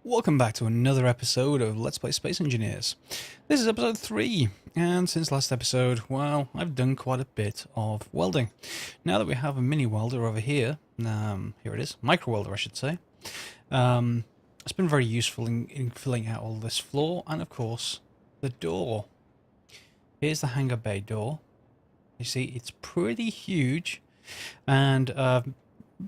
Welcome back to another episode of Let's Play Space Engineers. This is episode 3, and since last episode, well, I've done quite a bit of welding. Now that we have a mini welder over here, here it is, micro welder I should say, it's been very useful in filling out all this floor, and of course, the door. Here's the hangar bay door. You see, it's pretty huge, and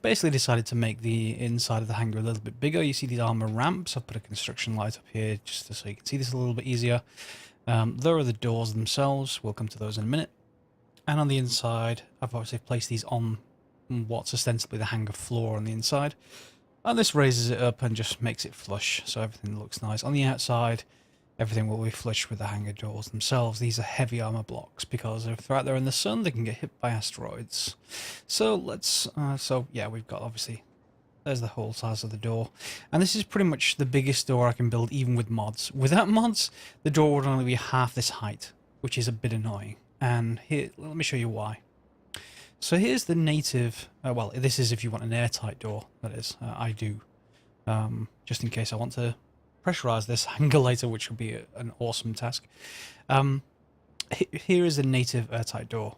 basically decided to make the inside of the hangar a little bit bigger. You see these armor ramps. I've put a construction light up here just so you can see this a little bit easier. There are the doors themselves. We'll come to those in a minute. And on the inside, I've obviously placed these on what's ostensibly the hangar floor on the inside. And this raises it up and just makes it flush, so everything looks nice. On the outside, everything will be flush with the hangar doors themselves. These are heavy armor blocks because if they're out there in the sun, they can get hit by asteroids. So let's, yeah, we've got obviously, there's the whole size of the door. And this is pretty much the biggest door I can build even with mods. Without mods, the door would only be half this height, which is a bit annoying. And here, let me show you why. So here's the native, well, this is if you want an airtight door, that is. I do, just in case I want to pressurize this hangar later, which will be an awesome task. Here is a native airtight door,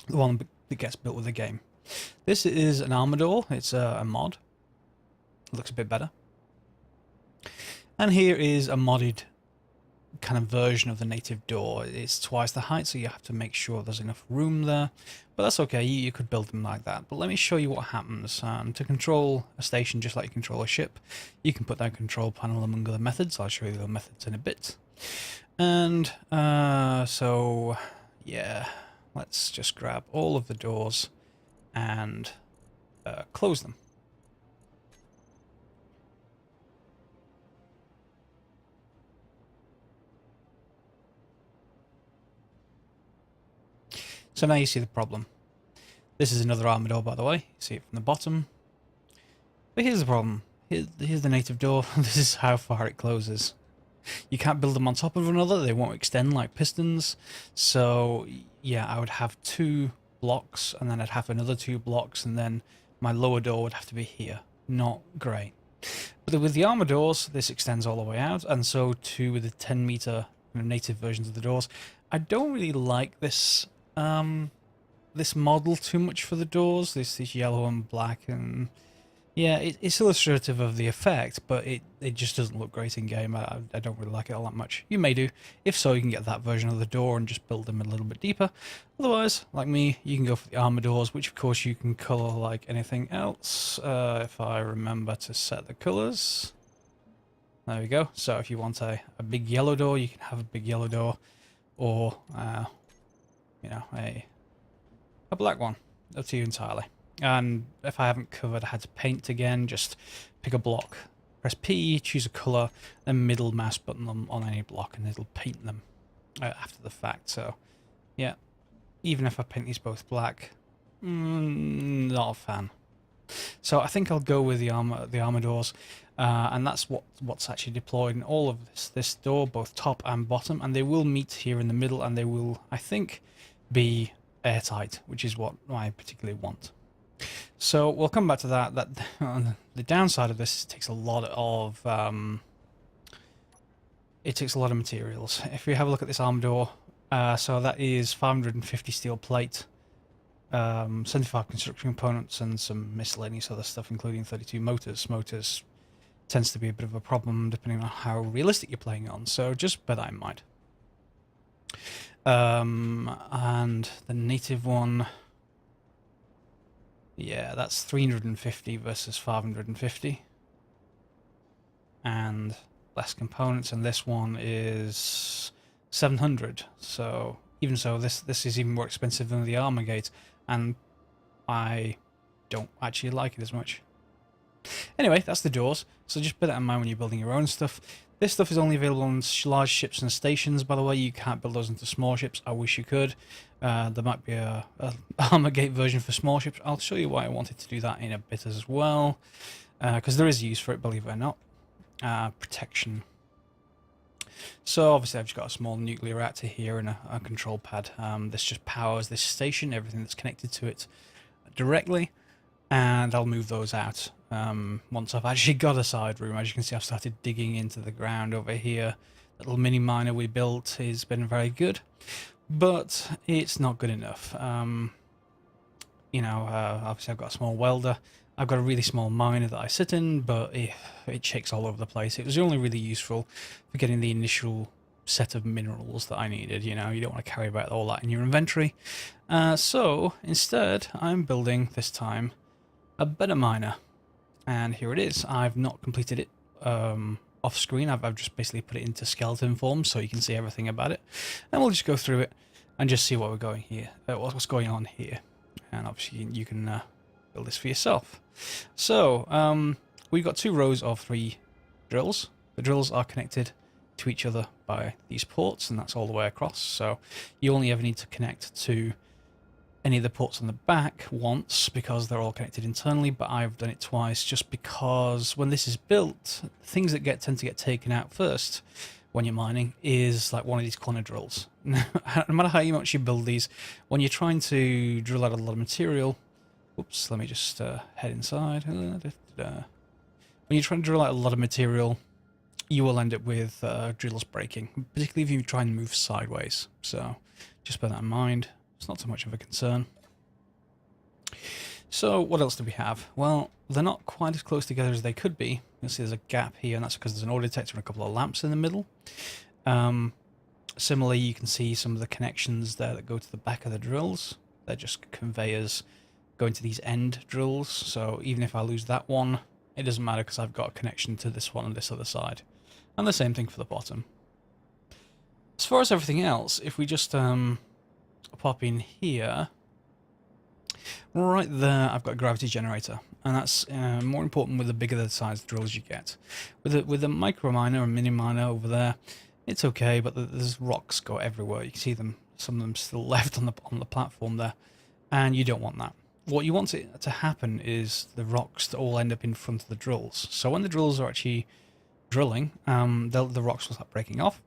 the one that gets built with the game. This is an armor door. It's a mod. It looks a bit better. And here is a modded kind of version of the native door. It's twice the height, so you have to make sure there's enough room there. But that's okay, you could build them like that. But let me show you what happens. To control a station just like you control a ship, you can put that control panel among other methods. I'll show you the methods in a bit. And so, yeah, let's just grab all of the doors and close them. So now you see the problem. This is another armor door, by the way. You see it from the bottom. But here's the problem. Here's the native door. This is how far it closes. You can't build them on top of another. They won't extend like pistons. So, yeah, I would have 2 blocks, and then I'd have another 2 blocks, and then my lower door would have to be here. Not great. But with the armor doors, this extends all the way out, and so too with the 10-meter native versions of the doors. I don't really like this this model too much for the doors. This yellow and black, and yeah, it's illustrative of the effect, but it just doesn't look great in game. I don't really like it all that much. You may do. If so, you can get that version of the door and just build them a little bit deeper. Otherwise, like me, you can go for the armor doors, which of course you can color like anything else. If I remember to set the colors. There we go. So if you want a big yellow door, you can have a big yellow door, or you know, a black one. Up to you entirely. And if I haven't covered, I had to paint again. Just pick a block, press P, choose a color, then middle mouse button them on any block, and it'll paint them after the fact. So, yeah, even if I paint these both black, not a fan. So I think I'll go with the armor doors, and that's what's actually deployed in all of this door, both top and bottom, and they will meet here in the middle, and they will, I think, be airtight, which is what I particularly want. So we'll come back to that. The downside of this, it takes a lot of materials. If we have a look at this armor door, so that is 550 steel plate, 75 construction components, and some miscellaneous other stuff, including 32 motors. Motors tends to be a bit of a problem depending on how realistic you're playing on, so just bear that in mind. And the native one, yeah, that's 350 versus 550, and less components, and this one is 700. So even so, this is even more expensive than the armor gate, and I don't actually like it as much. Anyway, that's the doors, so just bear that in mind when you're building your own stuff. This stuff is only available on large ships and stations, by the way. You can't build those into small ships. I wish you could. There might be a armor gate version for small ships. I'll show you why I wanted to do that in a bit as well, because there is use for it, believe it or not. Protection. So obviously I've just got a small nuclear reactor here and a control pad. This just powers this station, everything that's connected to it directly. and I'll move those out once I've actually got a side room. As you can see, I've started digging into the ground over here. That little mini miner we built has been very good, but it's not good enough. Obviously I've got a small welder. I've got a really small miner that I sit in, but it shakes all over the place. It was only really useful for getting the initial set of minerals that I needed. You don't want to carry about all that in your inventory. So instead, I'm building this time a better miner. And here it is. I've not completed it off screen. I've just basically put it into skeleton form so you can see everything about it. And we'll just go through it and just see what we're going here. What's going on here. And obviously you can build this for yourself. So we've got 2 rows of 3 drills. The drills are connected to each other by these ports, and that's all the way across. So you only ever need to connect to any of the ports on the back once because they're all connected internally, but I've done it twice just because when this is built, things that tend to get taken out first when you're mining is like one of these corner drills. No matter how much you build these, when you're trying to drill out a lot of material, oops, let me just head inside. When you're trying to drill out a lot of material, you will end up with drills breaking, particularly if you try and move sideways. So just bear that in mind. It's not so much of a concern. So what else do we have? Well, they're not quite as close together as they could be. You'll see there's a gap here, and that's because there's an auto detector and a couple of lamps in the middle. Similarly, you can see some of the connections there that go to the back of the drills. They're just conveyors going to these end drills. So even if I lose that one, it doesn't matter because I've got a connection to this one on this other side. And the same thing for the bottom. As far as everything else, if we just pop in here, right there I've got a gravity generator, and that's more important with the bigger the size drills you get. With a micro miner or mini miner over there, it's okay, but there's rocks go everywhere. You can see them, some of them still left on the platform there, and you don't want that. What you want to happen is the rocks to all end up in front of the drills. So when the drills are actually drilling, the rocks will start breaking off.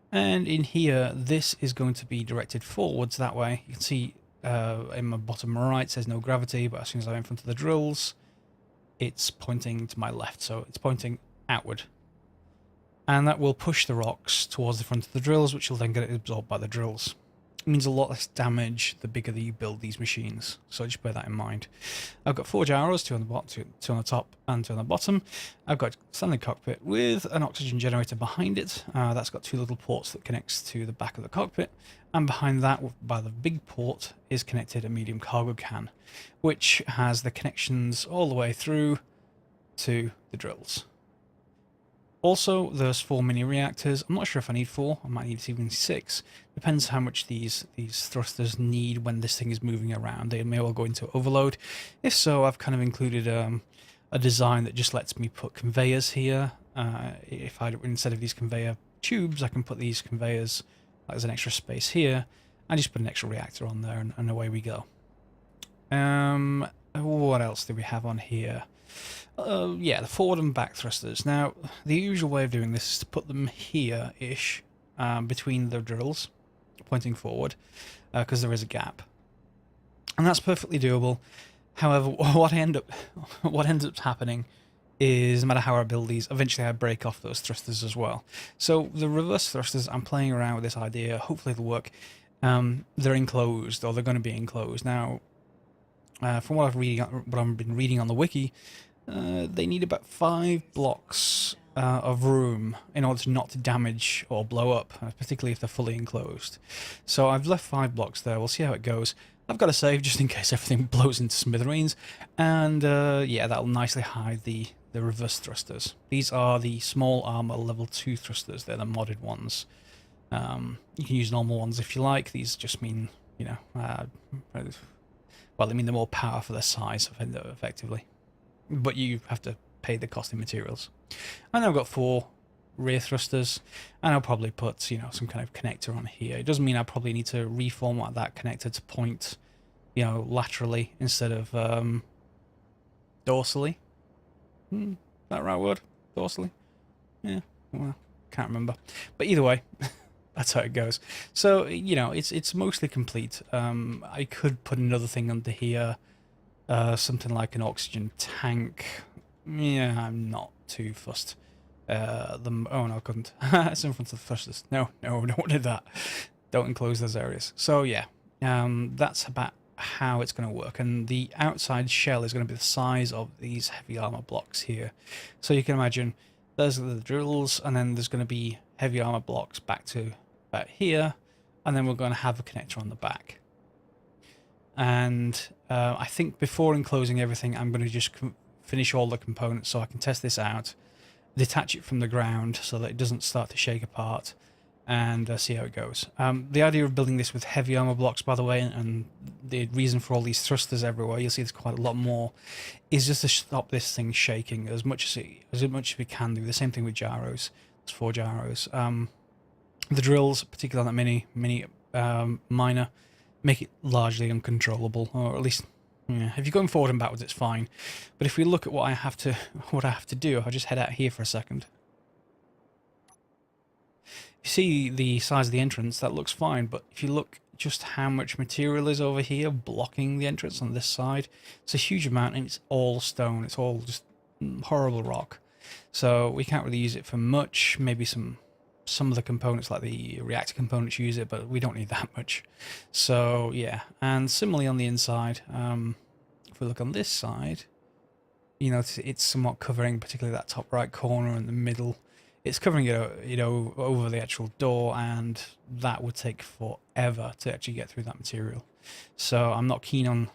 And in here, this is going to be directed forwards that way. You can see in my bottom right it says no gravity, but as soon as I'm in front of the drills, it's pointing to my left, so it's pointing outward. And that will push the rocks towards the front of the drills, which will then get absorbed by the drills. It means a lot less damage the bigger that you build these machines, so just bear that in mind. I've got 4 gyros, 2 on the bottom, 2 on the top, and 2 on the bottom. I've got a standard cockpit with an oxygen generator behind it. That's got 2 little ports that connects to the back of the cockpit, and behind that, by the big port, is connected a medium cargo can, which has the connections all the way through to the drills. Also, there's 4 mini reactors. I'm not sure if I need 4. I might need even 6. Depends how much these thrusters need when this thing is moving around. They may well go into overload. If so, I've kind of included a design that just lets me put conveyors here. Instead of these conveyor tubes, I can put these conveyors as an extra space here. I just put an extra reactor on there, and away we go. What else do we have on here? Yeah, the forward and back thrusters. Now, the usual way of doing this is to put them here-ish between the drills, pointing forward, because there is a gap. And that's perfectly doable. However, what ends up happening is, no matter how I build these, eventually I break off those thrusters as well. So the reverse thrusters, I'm playing around with this idea. Hopefully it'll work. They're enclosed, or they're going to be enclosed. Now, from what I've been reading on the wiki, they need about 5 blocks of room in order to not to damage or blow up, particularly if they're fully enclosed. So I've left 5 blocks there. We'll see how it goes. I've got a save just in case everything blows into smithereens, and yeah, that'll nicely hide the reverse thrusters. These are the small armor level 2 thrusters. They're the modded ones. You can use normal ones if you like. These just mean, well, they mean they're more power for their size, effectively. But you have to pay the cost in materials. And I've got 4 rear thrusters, and I'll probably put, some kind of connector on here. It doesn't mean I probably need to reformat that connector to point, laterally instead of dorsally. Is that the right word? Dorsally? Yeah, well, can't remember. But either way, that's how it goes. So, it's mostly complete. I could put another thing under here, Something like an oxygen tank. Yeah, I'm not too fussed. Oh no, I couldn't. It's in front of the thrusters. No, don't do that. Don't enclose those areas. So yeah, that's about how it's going to work. And the outside shell is going to be the size of these heavy armor blocks here. So you can imagine there's the drills, and then there's going to be heavy armor blocks back to about here, and then we're going to have a connector on the back. And I think before enclosing everything, I'm going to just finish all the components so I can test this out, detach it from the ground so that it doesn't start to shake apart, and see how it goes. The idea of building this with heavy armor blocks, by the way, and the reason for all these thrusters everywhere, you'll see there's quite a lot more, is just to stop this thing shaking as much as we can do. The same thing with gyros. There's 4 gyros. The drills, particularly on that mini miner, make it largely uncontrollable, or at least, yeah, if you're going forward and backwards, it's fine. But if we look at what I have to do, I'll just head out here for a second. You see the size of the entrance, that looks fine, but if you look just how much material is over here blocking the entrance on this side, it's a huge amount, and it's all stone. It's all just horrible rock. So we can't really use it for much. Maybe some of the components, like the reactor components, use it, but we don't need that much. So yeah, and similarly on the inside, if we look on this side, you know, it's somewhat covering, particularly that top right corner in the middle. It's covering it, you know, over the actual door, and that would take forever to actually get through that material. So I'm not keen on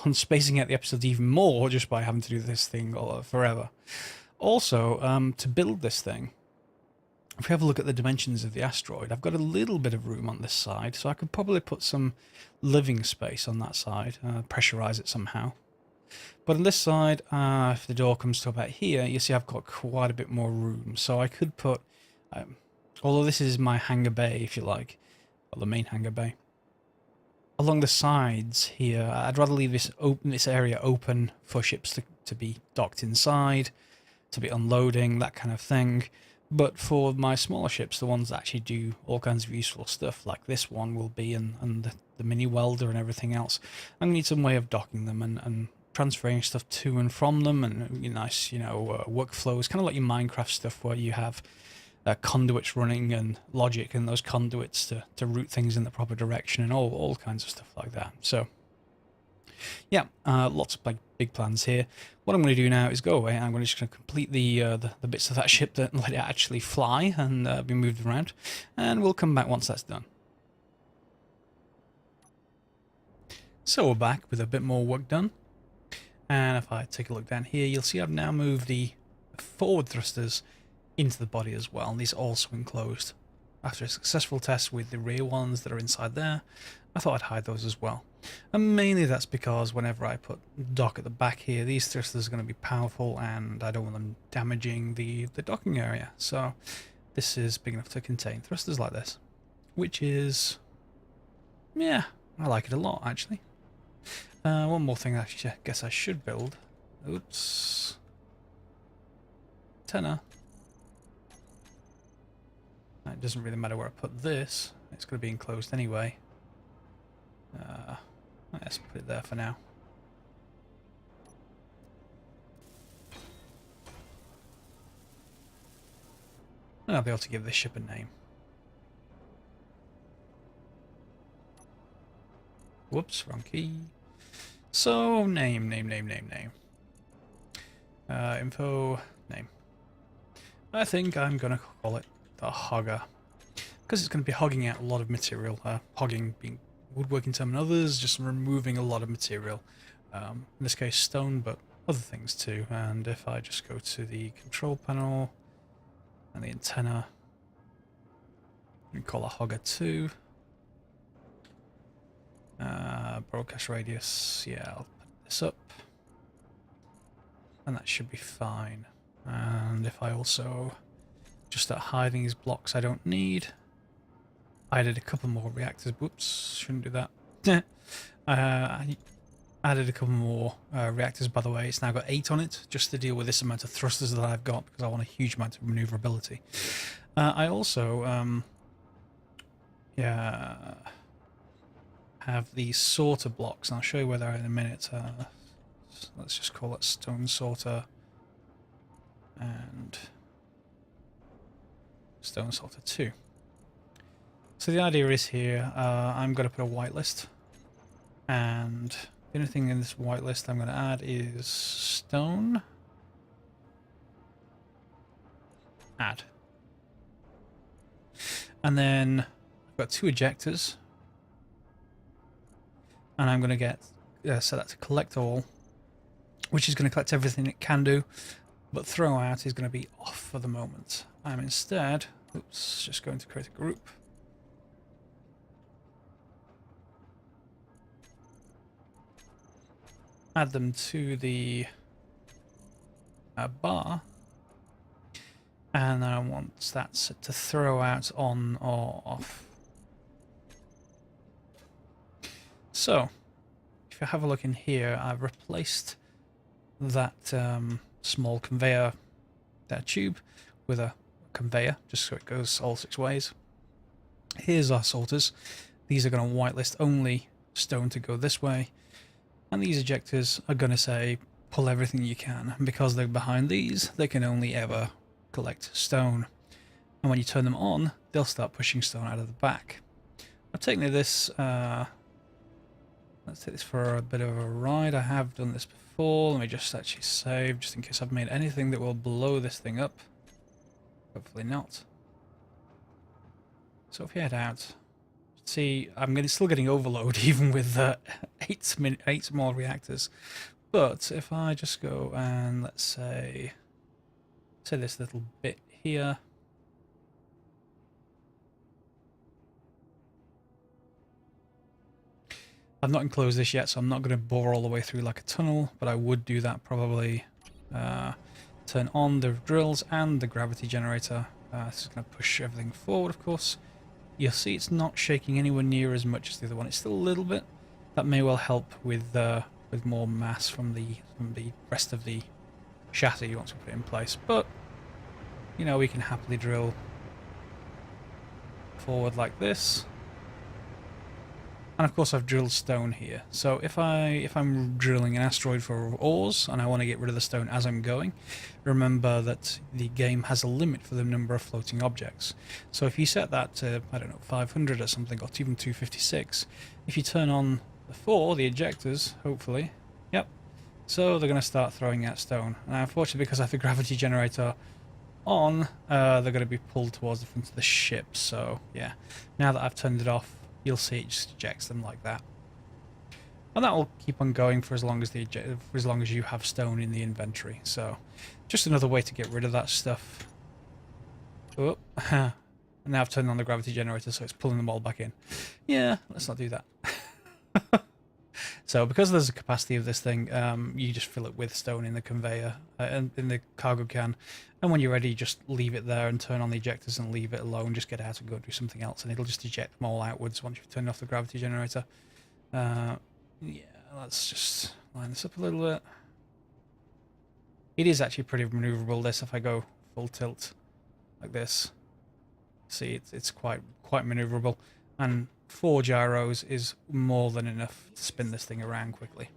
on spacing out the episodes even more just by having to do this thing forever. Also, to build this thing, if we have a look at the dimensions of the asteroid, I've got a little bit of room on this side, so I could probably put some living space on that side, pressurize it somehow. But on this side, if the door comes to about here, you see I've got quite a bit more room. So I could put, although this is my hangar bay, if you like, or the main hangar bay, along the sides here, I'd rather leave this area open for ships to be docked inside, to be unloading, that kind of thing. But for my smaller ships, the ones that actually do all kinds of useful stuff, like this one will be, and the mini welder and everything else, I'm going to need some way of docking them and transferring stuff to and from them, and nice, workflows, kind of like your Minecraft stuff where you have conduits running and logic and those conduits to route things in the proper direction and all kinds of stuff like that. So yeah, lots of big plans here. What I'm going to do now is go away, and I'm just going to complete the bits of that ship that let it actually fly and be moved around, and we'll come back once that's done. So we're back with a bit more work done. And if I take a look down here, you'll see I've now moved the forward thrusters into the body as well, and these are also enclosed. After a successful test with the rear ones that are inside there, I thought I'd hide those as well. And mainly that's because whenever I put dock at the back here, these thrusters are going to be powerful, and I don't want them damaging the docking area. So this is big enough to contain thrusters like this, which is, yeah, I like it a lot, actually. One more thing I guess I should build. Oops. Antenna. It doesn't really matter where I put this. It's going to be enclosed anyway. Let's put it there for now. And I'll be able to give this ship a name. Whoops, wrong key. So, name. Info, name. I think I'm going to call it the Hangar, because it's going to be hogging out a lot of material. Hogging being woodworking term, and others just removing a lot of material. In this case stone, but other things too. And if I just go to the control panel and the antenna, we can call it Hangar 2. Broadcast radius, yeah, I'll put this up, and that should be fine. And if I also just start hiding these blocks I don't need, I added a couple more reactors. Whoops, shouldn't do that. I added a couple more reactors, by the way. It's now got 8 on it, just to deal with this amount of thrusters that I've got, because I want a huge amount of maneuverability. I also have these sorter blocks, and I'll show you where they are in a minute. let's just call it stone sorter and stone sorter 2. So the idea is here, I'm going to put a whitelist, and the only thing in this whitelist I'm going to add is stone. Add. And then I've got 2 ejectors, and I'm going to get set that to collect all, which is going to collect everything it can do, but throw out is going to be off for the moment. I'm instead, oops, just going to create a group. Add them to the bar, and I want that set to throw out on or off. So, if you have a look in here, I've replaced that small conveyor, that tube, with a conveyor, just so it goes all 6 ways. Here's our sorters. These are going to whitelist only stone to go this way, and these ejectors are going to say pull everything you can, and because they're behind these, they can only ever collect stone. And when you turn them on, they'll start pushing stone out of the back. I've taken this, let's take this for a bit of a ride. I have done this before. Let me just actually save, just in case I've made anything that will blow this thing up. Hopefully not. So if you head out, see, I'm still getting overload even with 8 more reactors. But if I just go and let's say this little bit here, I've not enclosed this yet, so I'm not going to bore all the way through like a tunnel, but I would do that probably. Turn on the drills and the gravity generator. This is going to push everything forward, of course. You'll see it's not shaking anywhere near as much as the other one. It's still a little bit. That may well help with more mass from the rest of the chassis once we put it in place. But you know, we can happily drill forward like this. And of course I've drilled stone here. So if I'm drilling an asteroid for ores and I want to get rid of the stone as I'm going, remember that the game has a limit for the number of floating objects. So if you set that to, I don't know, 500 or something, or even 256, if you turn on the 4, the ejectors, hopefully, yep, so they're going to start throwing out stone. And unfortunately, because I have the gravity generator on, they're going to be pulled towards the front of the ship. So yeah, now that I've turned it off, you'll see it just ejects them like that, and that will keep on going for as long as you have stone in the inventory. So, just another way to get rid of that stuff. Oh, and now I've turned on the gravity generator, so it's pulling them all back in. Yeah, let's not do that. So, because there's a capacity of this thing, you just fill it with stone in the conveyor and in the cargo can, and when you're ready, just leave it there and turn on the ejectors and leave it alone. Just get out and go do something else, and it'll just eject them all outwards once you've turned off the gravity generator. Yeah, let's just line this up a little bit. It is actually pretty maneuverable, this. If I go full tilt like this, see, it's quite maneuverable, and 4 gyros is more than enough to spin this thing around quickly.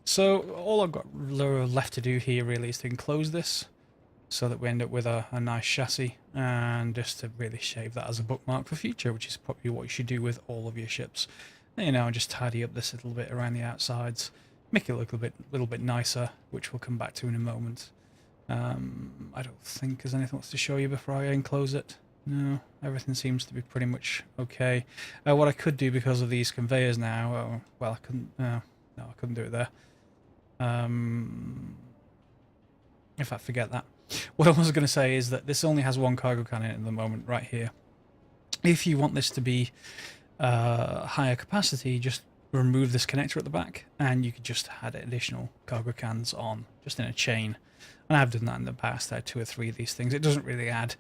So all I've got left to do here really is to enclose this so that we end up with a nice chassis, and just to really shave that as a bookmark for future, which is probably what you should do with all of your ships. You know, just tidy up this little bit around the outsides, make it look a little bit nicer, which we'll come back to in a moment. I don't think there's anything else to show you before I enclose it. No, everything seems to be pretty much okay. What I could do because of these conveyors now, well, I couldn't. No, I couldn't do it there. In fact, forget that. What I was going to say is that this only has 1 cargo can in it at the moment, right here. If you want this to be higher capacity, just remove this connector at the back, and you could just add additional cargo cans on, just in a chain. And I've done that in the past. I had 2 or 3 of these things. It doesn't really add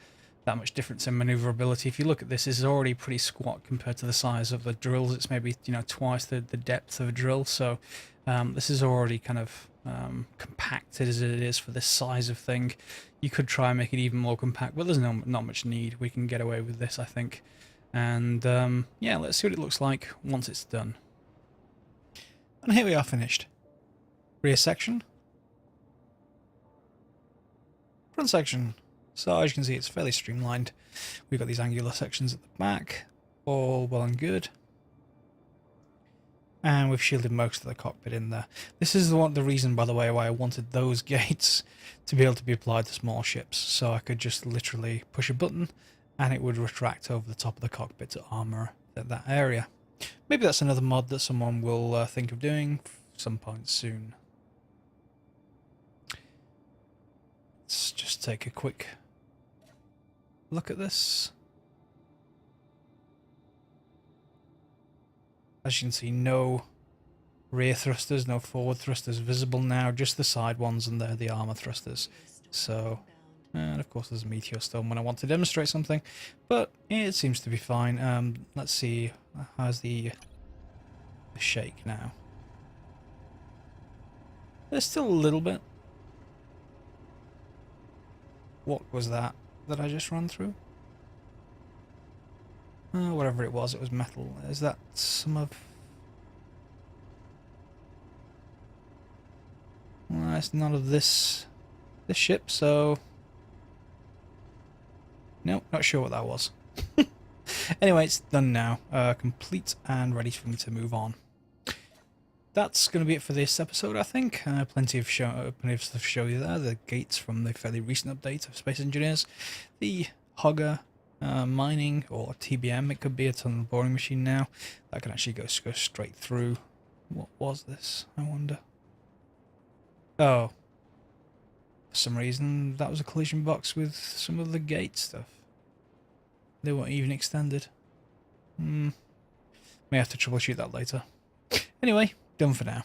that much difference in maneuverability. If you look at this, this is already pretty squat compared to the size of the drills. It's maybe, you know, twice the depth of a drill. So this is already kind of compacted as it is for this size of thing. You could try and make it even more compact, but there's not much need. We can get away with this, I think. And yeah, let's see what it looks like once it's done. And here we are finished. Rear section. Front section. So as you can see, it's fairly streamlined. We've got these angular sections at the back. All well and good. And we've shielded most of the cockpit in there. This is the reason, by the way, why I wanted those gates to be able to be applied to small ships. So I could just literally push a button and it would retract over the top of the cockpit to armor that area. Maybe that's another mod that someone will think of doing some point soon. Let's just take a quick look at this. As you can see, no rear thrusters, no forward thrusters visible now, just the side ones, and they're the armor thrusters. So, and of course there's a meteor storm when I want to demonstrate something, but it seems to be fine. Let's see, how's the shake now? There's still a little bit. What was that I just ran through? Whatever it was metal. Is that some of... Well, it's none of this ship, so... Nope, not sure what that was. Anyway, it's done now. Complete and ready for me to move on. That's going to be it for this episode, I think. Plenty of stuff to show you there. The gates from the fairly recent update of Space Engineers. The Hangar mining, or TBM. It could be a tunnel boring machine now. That can actually go straight through. What was this, I wonder? Oh. For some reason, that was a collision box with some of the gate stuff. They weren't even extended. May have to troubleshoot that later. Anyway, done for now.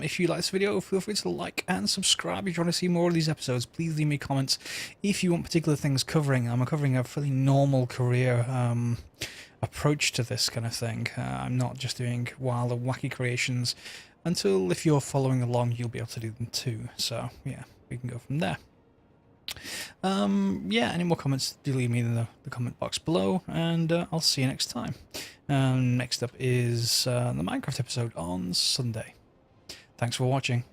If you like this video, feel free to like and subscribe. If you want to see more of these episodes, please leave me comments. If you want particular things covering, I'm covering a fairly normal career approach to this kind of thing. I'm not just doing wild and wacky creations. Until, if you're following along, you'll be able to do them too. So, yeah, we can go from there. Yeah, any more comments, do leave me in the comment box below, and I'll see you next time. Next up is the Minecraft episode on Sunday. Thanks for watching.